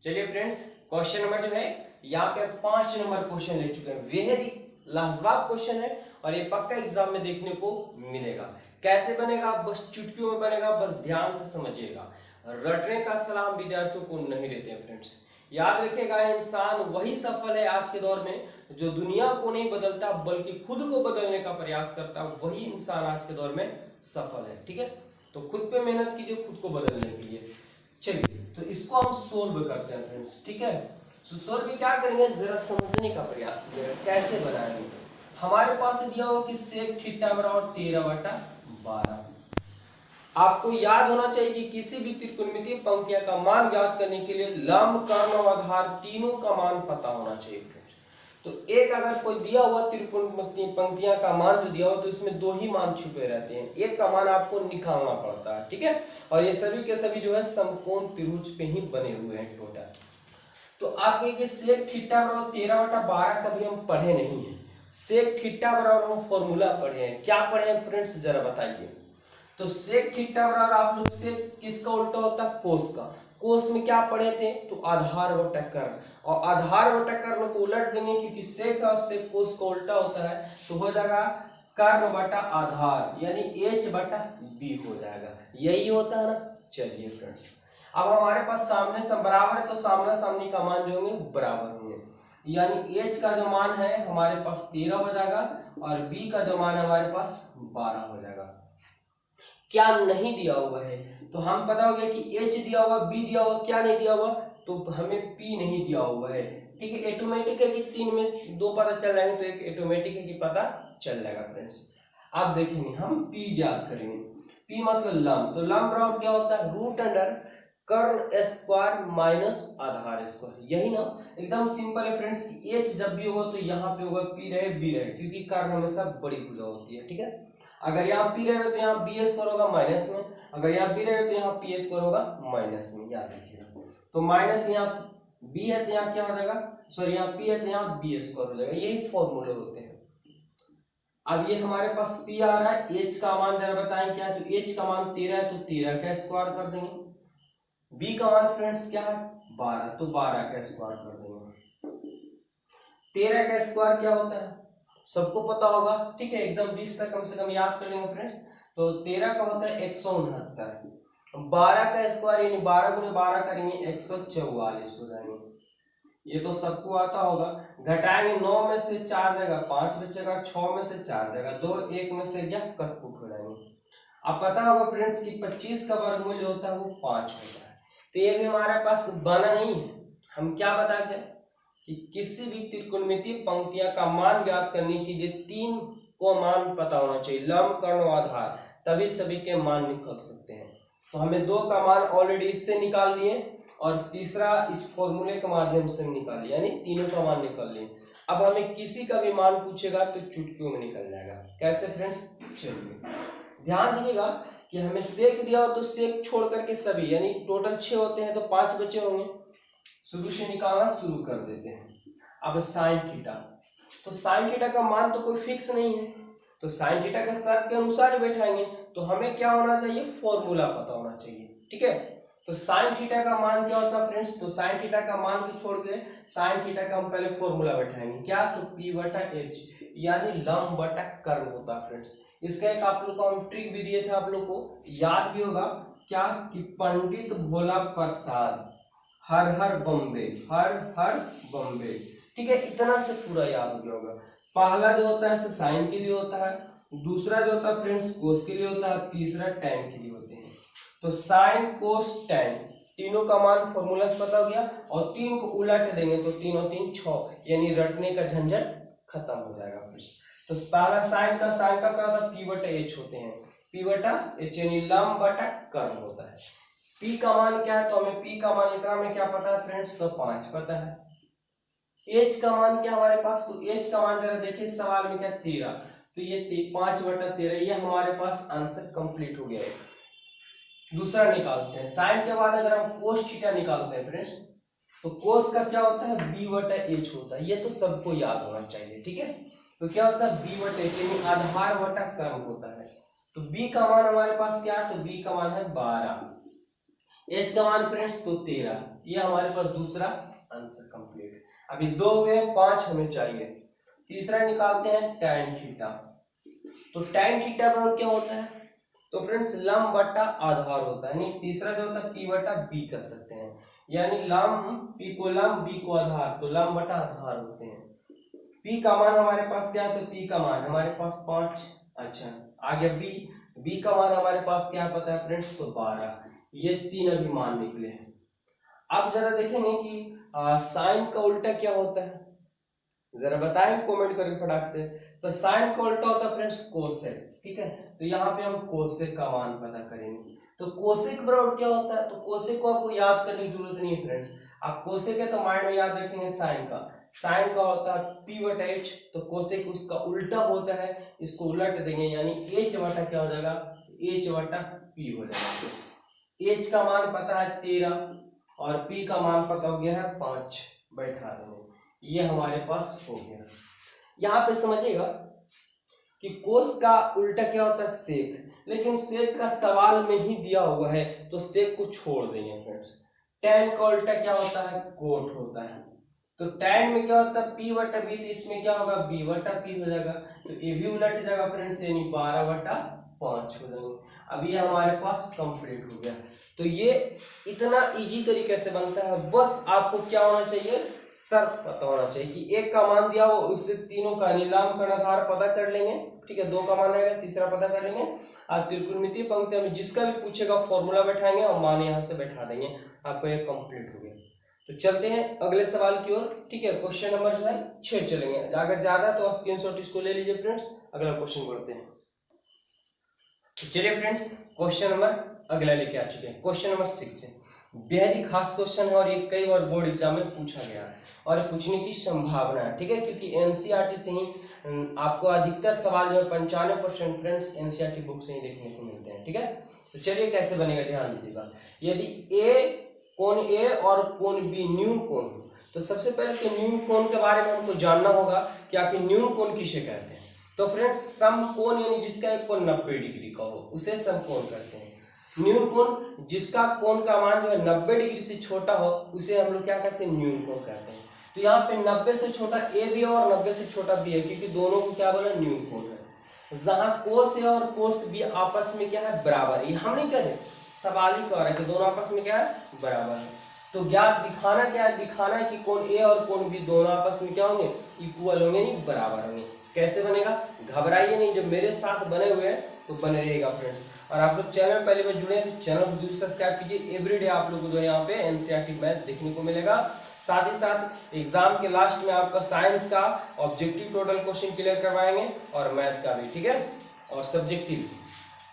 चलिए friends, question number जो है यहाँ पे 5 नंबर क्वेश्चन ले चुके हैं। बेहद ही लाजवाब क्वेश्चन है और ये पक्का एग्जाम में देखने को मिलेगा। कैसे बनेगा, बस चुटकियों में बनेगा, बस ध्यान से समझिएगा। रटने का सलाम विद्यार्थियों को नहीं देते हैं फ्रेंड्स। याद रखिएगा, इंसान वही सफल है आज के दौर में जो दुनिया को नहीं बदलता बल्कि खुद को बदलने का प्रयास करता, वही इंसान आज के दौर में सफल है। ठीक है, तो खुद पे मेहनत कीजिए खुद को बदलने के लिए। चलिए, तो इसको हम सोल्व करते हैं फ्रेंड्स। ठीक है, तो सोल्व भी क्या करेंगे, जरा समझने का प्रयास कीजिएगा कैसे बनाएंगे। हमारे पास दिया हुआ कि सेक थीटा बराबर 13/12। आपको याद होना चाहिए कि किसी भी त्रिकोणमितीय पंक्तियां का मान ज्ञात करने के लिए लंब, कर्ण और आधार तीनों का मान पता होना चाहिए फ्रेंड्स। तो एक अगर कोई दिया हुआ त्रिकोणमितीय पंक्तियां का मान जो दिया हुआ तो इसमें दो ही मान छुपे रहते हैं, एक का मान आपको निकालना पड़ता है। ठीक है, और ये सभी के सभी जो है समकोण त्रिभुज पे ही बने हुए हैं टोटल। तो आप कहिए सेक थीटा बराबर 13/12 कभी हम पढ़े नहीं है। सेक थीटा बराबर हम फॉर्मूला पढ़े हैं। क्या पढ़े हैं फ्रेंड्स, जरा बताइए। तो सेक थीटा बराबर आप लोग सेक किसका उल्टा होता है, कोस का। कोस में क्या पढ़े थे, तो आधार बटा कर्ण, और आधार बटा कर्ण को उलट देंगे क्योंकि सेक और सेक कोस का उल्टा होता है, तो हो जाएगा कर्ण बटा आधार यानी h/b हो जाएगा। यही होता है ना। चलिए फ्रेंड्स, अब हमारे पास सामने से बराबर है तो सामने सामने का मान जो होंगे बराबर होंगे, यानी h का जो मान है हमारे पास 13 हो जाएगा और b का जो मान है हमारे पास 12 हो जाएगा। क्या नहीं दिया हुआ है, तो हम पता हो गया कि h दिया हुआ, b दिया हुआ, क्या नहीं दिया हुआ, तो हमें p नहीं दिया हुआ है। ठीक है, ऑटोमेटिक है कि 3 में 2 पता चल जाएंगे तो एक ऑटोमेटिक है कि पता चल जाएगा फ्रेंड्स। अब देखेंगे हम p ज्ञात करेंगे। p मतलब लंब, तो लंब बराबर क्या होता है, रूट अंडर कर्ण स्क्वायर माइनस आधार स्क्वायर। यही ना, एकदम सिंपल है फ्रेंड्स कि h जब भी होगा तो यहाँ पे होगा p रहे b रहे, क्योंकि कर्ण हमेशा बड़ी भुजा होती है। ठीक है, अगर यहाँ p रहेगा तो यहाँ b स्क्वायर होगा माइनस में, अगर यहाँ b रहेगा तो यहाँ p स्क्वायर होगा माइनस में। याद रखिएगा, तो माइनस यहाँ b है तो यहाँ क्या हो जाएगा, सॉरी यहाँ p है तो यहाँ b स्क्वायर हो जाएगा। यही फॉर्मूले होते हैं। अब ये हमारे पास p आ रहा है, h का मान जरा बताएं क्या है, तो h का मान 13 है तो 13 का स्क्वायर कर देंगे। b का मान फ्रेंड्स क्या है 12, तो 12 का स्क्वायर कर देंगे। 13 का स्क्वायर क्या होता है सबको पता होगा। ठीक है, एकदम 20 तक कम से कम याद कर लेंगे फ्रेंड्स। तो 13 का होता है 169, 12 का स्क्वायर यानी 12 गुणे 12 करेंगे 144 हो जाएंगे। ये तो सबको आता होगा। घटाएंगे 9 में से 4 जाएगा 5 बचेगा, 6 में से 4 जाएगा 2, 1 में से क्या कट कुट हो जाएंगे। अब पता होगा फ्रेंड्स कि 25 का वर्गमूल होता है वो 5 होता है। तो ये भी हमारे पास बना नहीं है। हम क्या बताते हैं कि किसी भी त्रिकोणमितीय पंक्तियां का मान ज्ञात करने के लिए 3 को मान पता होना चाहिए, लंब, कर्ण और आधार, तभी सभी के मान निकल सकते हैं। तो हमें 2 का मान ऑलरेडी इससे निकाल लिए और तीसरा इस फॉर्मूले के माध्यम से निकाल लिया, यानी तीनों का मान निकाल लिए। अब हमें किसी का भी मान पूछेगा तो चुटकियों में निकल जाएगा। कैसे फ्रेंड्स, चलिए ध्यान दीजिएगा कि हमें सेक दिया हो तो सेक छोड़ करके सभी, यानी टोटल 6 होते हैं तो 5 बचे होंगे। शुरू से निकालना शुरू कर देते हैं। अब साइन थीटा, तो साइन थीटा का मान तो कोई फिक्स नहीं है, तो साइन थीटा के शर्त के अनुसार बैठाएंगे। तो हमें क्या होना चाहिए, फॉर्मूला पता होना चाहिए। ठीक है, तो साइन थीटा का मान क्या होता है फ्रेंड्स, तो साइन थीटा का मान को छोड़ के साइन थीटा का हम पहले फॉर्मूला बैठाएंगे। क्या, तो p/h यानी लंब बटा कर्ण होता है फ्रेंड्स। इसका एक आप लोग को हम ट्रिक भी दिए थे, आप लोग को याद भी होगा क्या, कि पंडित भोला प्रसाद हर हर बम्बे, हर हर बम्बे। ठीक है, इतना से पूरा याद हो गया होगा। पहला जो होता है साइन के लिए होता है, दूसरा जो होता है फ्रेंड्स कोस के लिए होता है, तीसरा टैन के लिए होते हैं। तो साइन कोस टैन तीनों का मान फॉर्मूला से पता हो गया, और 3 को उलट देंगे तो 3 और 3 6, यानी रटने का झंझट खत्म हो जाएगा फ्रेंड्स। तो पहला साइन का क्या होता है, p/h होते हैं, p/h यानी लंब बटा कर्ण होता है। p का मान क्या है, तो हमें p का मान इतना में क्या पता है फ्रेंड्स, तो 5 पता है। h का मान क्या हमारे पास, तो h का मान जरा देखिए सवाल में क्या 13, तो ये 5/13, ये हमारे पास आंसर कंप्लीट हो गया है। दूसरा निकालते हैं, साइन के बाद अगर हम कोस थीटा निकालते हैं फ्रेंड्स, तो कोस का क्या होता है b/h होता है। ये तो सबको याद होना चाहिए। ठीक है, तो क्या होता है b/h यानी आधार बटा कर्ण होता है। तो b का मान हमारे पास क्या है, तो b का मान है 12, h का मान फ्रेंड्स तो 13, ये हमारे पास दूसरा आंसर कंप्लीट। अभी 2 हुए, 5 हमें चाहिए। तीसरा निकालते हैं tan थीटा। तो tan थीटा बराबर क्या होता है? तो फ्रेंड्स लंब बटा आधार होता है, यानी तीसरा जो होता है p बटा b कर सकते हैं, यानी लंब p को लंब b को आधार, तो लंब बटा आधार होते हैं। p का मान हमारे पास क्या है? तो p का मान हमारे पास 5। अच्छा आगे b का मान हमारे पास क्या पता है फ्रेंड्स? तो 12। ये 3 अभी मान निकले हैं। अब जरा देखेंगे कि साइन का उल्टा क्या होता है, जरा बताएं कमेंट करके फटाक से। तो साइन का उल्टा होता है फ्रेंड्स कोसेक, ठीक है। तो यहाँ पे हम कोसेक का मान पता करेंगे। तो कोसेक बराबर क्या होता है? तो कोसेक को आपको याद करने की जरूरत नहीं है फ्रेंड्स, आप कोसेक है तो माइंड में याद रखेंगे साइन का। साइन का होता है p बटा h, तो कोसेक उसका उल्टा होता है, इसको उलट देंगे यानी h बटा क्या हो जाएगा? h बटा p हो जाएगा। h का मान पता है 13 और p का मान पता हो गया है 5, बैठा देंगे, ये हमारे पास हो गया। यहाँ पे समझिएगा कि कोस का उल्टा क्या होता है? सेक, लेकिन सेक का सवाल में ही दिया हुआ है तो सेक को छोड़ देंगे फ्रेंड्स। टैन का उल्टा क्या होता है? कोट होता है। तो टैन में क्या होता है? p बटा b, तो इसमें क्या होगा? b बटा p हो जाएगा, तो ये भी उलट जाएगा फ्रेंड्स, यानी 12 बटा 5 हो जाएंगे। अब ये हमारे पास कंप्लीट हो गया। तो ये इतना इजी तरीके से बनता है, बस आपको क्या होना चाहिए? शर्त पता होना चाहिए कि एक का मान दिया हो उससे तीनों का नीलाम कर्णाधार पता कर लेंगे, ठीक है। 2 का मान आएगा, तीसरा पता कर लेंगे। और त्रिकोणमितीय पंक्ति में जिसका भी पूछेगा फॉर्मूला बैठाएंगे और मान यहाँ से बैठा देंगे, आपको ये कंप्लीट हो गया। तो चलते हैं अगले सवाल की ओर, ठीक है। क्वेश्चन नंबर जो है 6 चलेंगे, अगर ज्यादा तो स्क्रीनशॉट इसको ले लीजिए फ्रेंड्स। अगला क्वेश्चन बढ़ते हैं। तो चलिए फ्रेंड्स क्वेश्चन नंबर अगला लेके आ चुके हैं। क्वेश्चन नंबर 6 है, बेहद ही खास क्वेश्चन है और ये कई बार बोर्ड एग्जाम में पूछा गया है और पूछने की संभावना है, ठीक है, क्योंकि एनसीईआरटी से ही आपको अधिकतर सवाल जो है 95% फ्रेंड्स एनसीईआरटी बुक से ही देखने को मिलते हैं, ठीक है। तो चलिए कैसे बनेगा ध्यान दीजिएगा। यदि कोण ए और कोण बी न्यून कोण हो, तो सबसे पहले तो न्यून कोण के बारे में हमको जानना होगा कि आखिर न्यून कोण किसे कहते हैं। तो फ्रेंड्स समकोण यानी जिसका एक कोण 90 डिग्री का हो उसे समकोण कहते हैं। न्यून कोण जिसका कोण का मान जो है 90 डिग्री से छोटा हो उसे हम लोग क्या कहते हैं? न्यून कोण कहते हैं। तो यहाँ पे 90 से छोटा ए भी है और 90 से छोटा बी है, क्योंकि दोनों को क्या बोला? न्यून कोण है। जहाँ कोस ए और कोस बी आपस में क्या है? बराबर है। हम नहीं कह रहे, सवाल ही कह रहा है कि दोनों आपस में क्या है? बराबर है। तो ज्ञात दिखाना क्या है? दिखाना है कि कोण ए और कोण बी दोनों आपस में क्या होंगे? इक्वल होंगे, नहीं बराबर होंगे। कैसे बनेगा? घबराइए नहीं, जब मेरे साथ बने हुए हैं तो बने रहेगा फ्रेंड्स। और आप लोग चैनल पहले बार जुड़े हैं तो चैनल को जरूर सब्सक्राइब कीजिए। एवरीडे आप लोगों को जो है यहाँ पे एनसीईआरटी मैथ देखने को मिलेगा। साथ ही साथ एग्जाम के लास्ट में आपका साइंस का ऑब्जेक्टिव टोटल क्वेश्चन क्लियर करवाएंगे और मैथ का भी, ठीक है, और सब्जेक्टिव।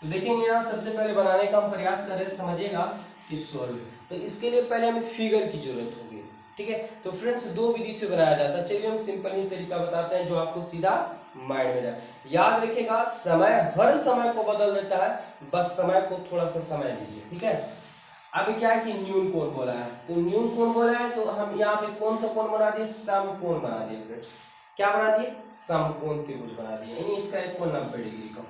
तो देखेंगे यहाँ सबसे पहले बनाने का हम प्रयास कर रहे हैं, समझिएगा कि सोल्व। तो इसके लिए पहले हमें फिगर की जरूरत होगी, ठीक है। तो फ्रेंड्स 2 विधि से बनाया जाता है। चलिए हम सिंपल ही तरीका बताते हैं जो आपको सीधा माइंड में जाए। याद रखिएगा समय हर समय को बदल देता है, बस समय को थोड़ा सा समय दीजिए, ठीक है। अभी क्या है कि न्यून कोण बोला है, तो न्यून कोण बोला है तो हम यहाँ पे कौन सा कोण बना दिए? समकोण बना दिए फ्रेंड्स। क्या बना दिए? समकोण त्रिभुज बना दिए, यानी इसका एक कोण 90 डिग्री का।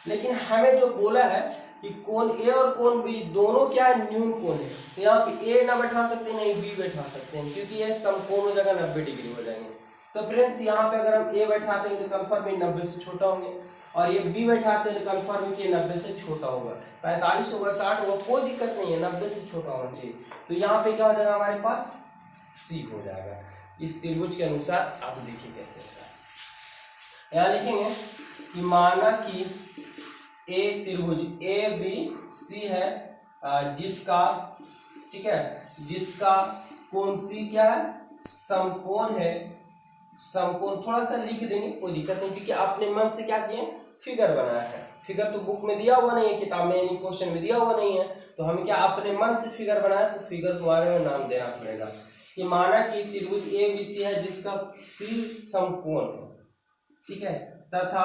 लेकिन हमें जो बोला है कि कोण ए और कोण बी दोनों क्या है? न्यून कोण है। तो यहाँ पे ए ना बैठा सकते नहीं बी बैठा सकते हैं, क्योंकि ये समकोण हो जाएगा, 90 डिग्री हो जाएंगे। तो फ्रेंड्स यहाँ पे अगर हम ए बैठाते हैं तो कंफर्म ये 90 से छोटा होंगे, और ये बी बैठाते हैं तो कंफर्म ये 90 से छोटा होगा। 45 होगा, 60 होगा, कोई दिक्कत नहीं है, 90 से छोटा होना चाहिए। तो यहाँ पे क्या हो जाएगा? हमारे पास सी हो जाएगा। इस त्रिभुज के अनुसार आप देखिए कैसे होगा। यहाँ लिखेंगे कि माना कि ए त्रिभुज ए बी सी है, जिसका, ठीक है, जिसका कोण सी क्या है? समकोण है। समकोण थोड़ा सा लिख देंगे, कोई दिक्कत नहीं, क्योंकि आपने मन से क्या किए? फिगर बनाया है। फिगर तो बुक में दिया हुआ नहीं है, किताब में यानी क्वेश्चन में दिया हुआ नहीं है, तो हम क्या अपने मन से फिगर बनाए, तो फिगर के बारे में नाम देना पड़ेगा। कि माना कि त्रिभुज ए बी सी है जिसका सी समकोण है, ठीक है, तथा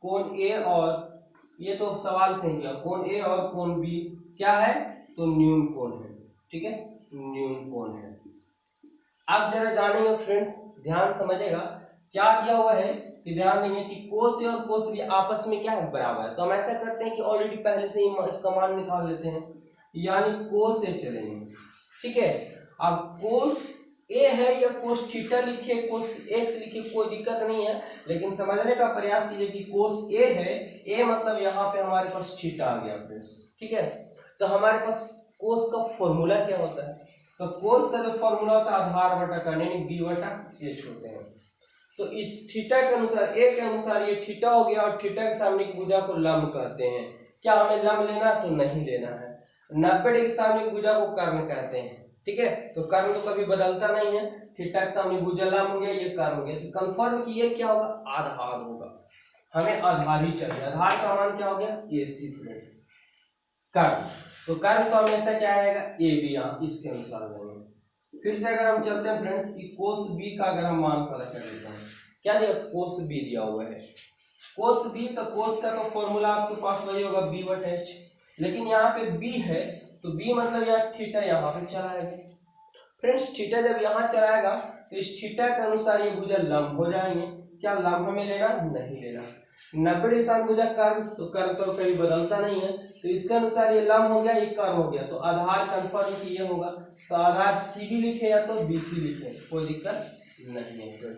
कोण ए और, ये तो सवाल से ही दिया, कोण ए और कोण बी क्या है? तो न्यून कोण है, ठीक है, न्यून कोण है। अब जरा जानेंगे फ्रेंड्स, ध्यान समझेगा क्या दिया हुआ है कि ध्यान देंगे कि कोस ए और कोस बी आपस में क्या है? बराबर है। तो हम ऐसा करते हैं कि ऑलरेडी पहले से ही इसका मान निकाल लेते हैं, यानी कोस ए चलेंगे, ठीक है, अब कोस ए है या कोस थीटा लिखे, कोस एक्स लिखे, कोई दिक्कत नहीं है, लेकिन समझने का प्रयास कीजिए कि कोस ए है, ए मतलब यहाँ पे हमारे पास थीटा आ गया फ्रेंड्स, ठीक है। तो हमारे पास कोस का फॉर्मूला क्या होता है, तो कोस का जो फॉर्मूला होता है आधार बटा कर्ण यानी बी बटा एच होते हैं। तो इस थीटा के अनुसार, ए के अनुसार ये थीटा हो गया, और थीटा के सामने की भुजा को लंब कहते हैं। क्या हमें लंब लेना तो नहीं लेना है। 90 डिग्री के सामने की भुजा को कर्ण कहते हैं, ठीक है। तो कर्ण तो कभी बदलता नहीं है, थीटा के सामने भुजा लंब हो गया, ये कर्ण हो गया, तो कंफर्म कि ये क्या होगा, आधार होगा। हमें आधार ही चाहिए, आधार का मान क्या हो गया, AC कर्ण। तो कर्ण तो हमेशा क्या आएगा, AB, इसके अनुसार लेंगे। फिर से अगर हम चलते हैं फ्रेंड्स कि कोस बी का अगर हम मान पता कर लेते हैं, क्या दिया, कोस बी दिया हुआ है। कोस बी का, कोस का तो फॉर्मूला आपके पास वही होगा बी बटा एच, लेकिन यहाँ पे बी है तो बी मतलब यार थीटा यहाँ पे चलाएगा। फ्रेंड्स थीटा जब यहाँ चलाएगा तो इस थीटा के अनुसार ये भुजा लंब हो जाएंगे। क्या लंब हमें लेना, नहीं लेना। 90 डिग्री सामने भुजा कर्ण, तो कर्ण तो कभी बदलता नहीं है, तो इसके अनुसार ये लंब हो गया, ये कर्ण हो गया, तो आधार कंफर्म कि ये होगा। तो आधार CD लिखे या तो BC लिखे, कोई दिक्कत नहीं है।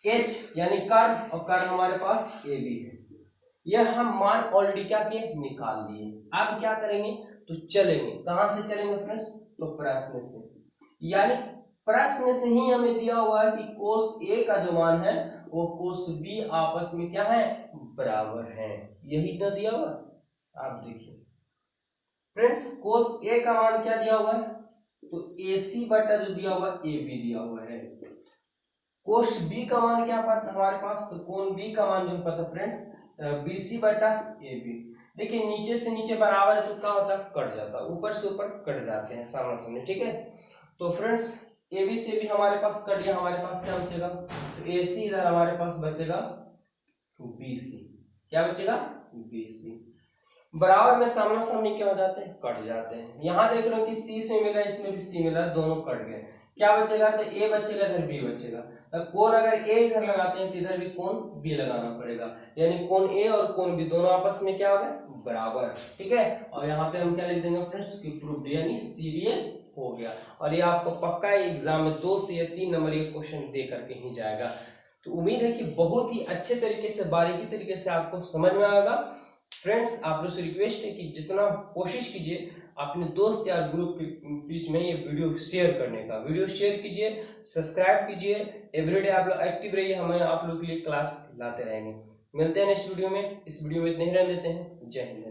H यानी कर्ण, और कर्ण हमारे पास AB है। यह हम मान ऑलरेडी क्या किए, निकाल लिए। अब क्या करेंगे, तो चलेंगे, कहां से चलेंगे फ्रेंड्स, तो प्रश्न से, यानी प्रश्न से ही हमें दिया हुआ है कि कोस A का जो मान है वो कोस B आपस में क्या है, बराबर है। यही तो दिया हुआ, आप देखिए फ्रेंड्स, कोस A का मान क्या दिया हुआ है, तो AC बटा जो दिया हुआ AB दिया हुआ है। कोस B का मान क्या पता हमारे पास, तो कोण B का मान जो पता फ्रेंड्स BC बटा AB। देखिए नीचे से नीचे बराबर है तो क्या होता है, कट जाता है, ऊपर से ऊपर कट जाते हैं सामने सामने, ठीक है। तो फ्रेंड्स AB से भी हमारे पास कट गया, हमारे पास क्या बचेगा, तो AC इधर हमारे पास बचेगा BC, क्या बचेगा, BC। बराबर में सामना सामने क्या हो जाते हैं, कट जाते हैं। यहाँ देख लो कि C से मिला, इसमें भी C मिला, दोनों कट गए, क्या बचेगा, तो A बचेगा, इधर B बचेगा। कोण अगर A इधर लगाते हैं तो इधर भी कोण B लगाना पड़ेगा, यानी कोण A और कोण B दोनों आपस में क्या हो गए, बराबर, ठीक है। और यहाँ पे हम क्या लिख देंगे फ्रेंड्स की प्रूफ, यानी सीरियल हो गया। और ये आपको पक्का एग्जाम में 2 से या 3 नंबर ये क्वेश्चन दे करके ही जाएगा। तो उम्मीद है कि बहुत ही अच्छे तरीके से, बारीकी तरीके से आपको समझ में आएगा। फ्रेंड्स आप लोग से रिक्वेस्ट है कि जितना कोशिश कीजिए अपने दोस्त या ग्रुप के बीच में ये वीडियो शेयर करने का, वीडियो शेयर कीजिए, सब्सक्राइब कीजिए, एवरीडे आप लोग एक्टिव रहिए, हमें आप लोग के लिए क्लास लाते रहेंगे। मिलते हैं नेक्स्ट वीडियो में, इस वीडियो में इतने ही रहने देते हैं। जय हिंद।